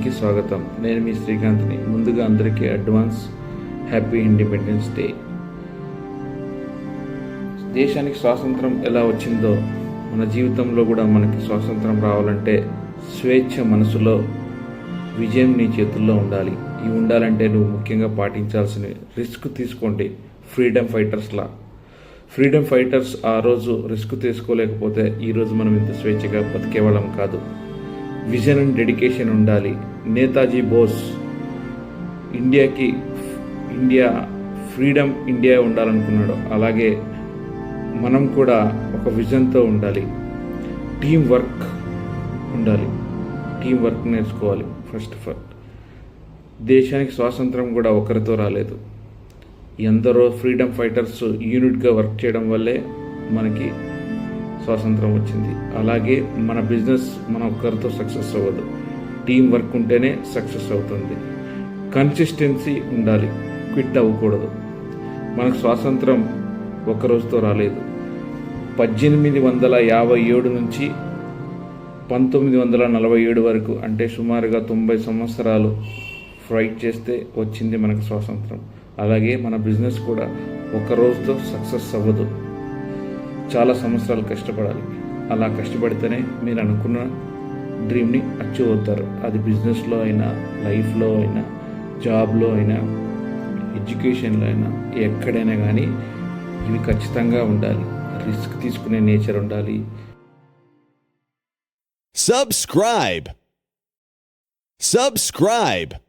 ఛానల్కి స్వాగతం. నేను మీ శ్రీకాంత్ని. ముందుగా అందరికీ అడ్వాన్స్ హ్యాపీ ఇండిపెండెన్స్ డే. దేశానికి స్వాతంత్రం ఎలా వచ్చిందో మన జీవితంలో కూడా మనకి స్వాతంత్రం రావాలంటే స్వేచ్ఛ మనసులో, విజయం నీ చేతుల్లో ఉండాలి. ఇవి ఉండాలంటే నువ్వు ముఖ్యంగా పాటించాల్సిన రిస్క్ తీసుకోండి. ఫ్రీడమ్ ఫైటర్స్ ఆ రోజు రిస్క్ తీసుకోలేకపోతే ఈరోజు మనం ఇంత స్వేచ్ఛగా బతికేవాళ్ళం కాదు. విజన్ అండ్ డెడికేషన్ ఉండాలి. Netaji Bose India freedom India ఉండాలనుకున్నాడు. అలాగే మనం కూడా ఒక విజన్తో ఉండాలి. టీం వర్క్ ఉండాలి. టీం వర్క్ నేర్చుకోవాలి. ఫస్ట్ ఆఫ్ ఆల్ దేశానికి స్వాతంత్రం కూడా ఒకరితో రాలేదు. ఎందరో ఫ్రీడమ్ ఫైటర్స్ యూనిట్గా వర్క్ చేయడం వల్లే మనకి స్వాతంత్రం వచ్చింది. అలాగే మన బిజినెస్ మన ఒక్కరితో సక్సెస్ అవ్వదు. టీం వర్క్ ఉంటేనే సక్సెస్ అవుతుంది. కన్సిస్టెన్సీ ఉండాలి. క్విట్ అవ్వకూడదు. మనకు స్వాతంత్రం ఒక్కరోజుతో రాలేదు. 1857 నుంచి 1947 వరకు, అంటే సుమారుగా 90 సంవత్సరాలు ఫైట్ చేస్తే వచ్చింది మనకు స్వాతంత్రం. అలాగే మన బిజినెస్ కూడా ఒక రోజుతో సక్సెస్ అవ్వదు. చాలా సంవత్సరాలు కష్టపడాలి. అలా కష్టపడితేనే మీరు అనుకున్న డ్రీమ్ని అచీవ్ అవుతారు. అది బిజినెస్లో అయినా, లైఫ్లో అయినా, జాబ్లో అయినా, ఎడ్యుకేషన్లో అయినా, ఎక్కడైనా కానీ ఇవి ఖచ్చితంగా ఉండాలి. రిస్క్ తీసుకునే నేచర్ ఉండాలి. Subscribe.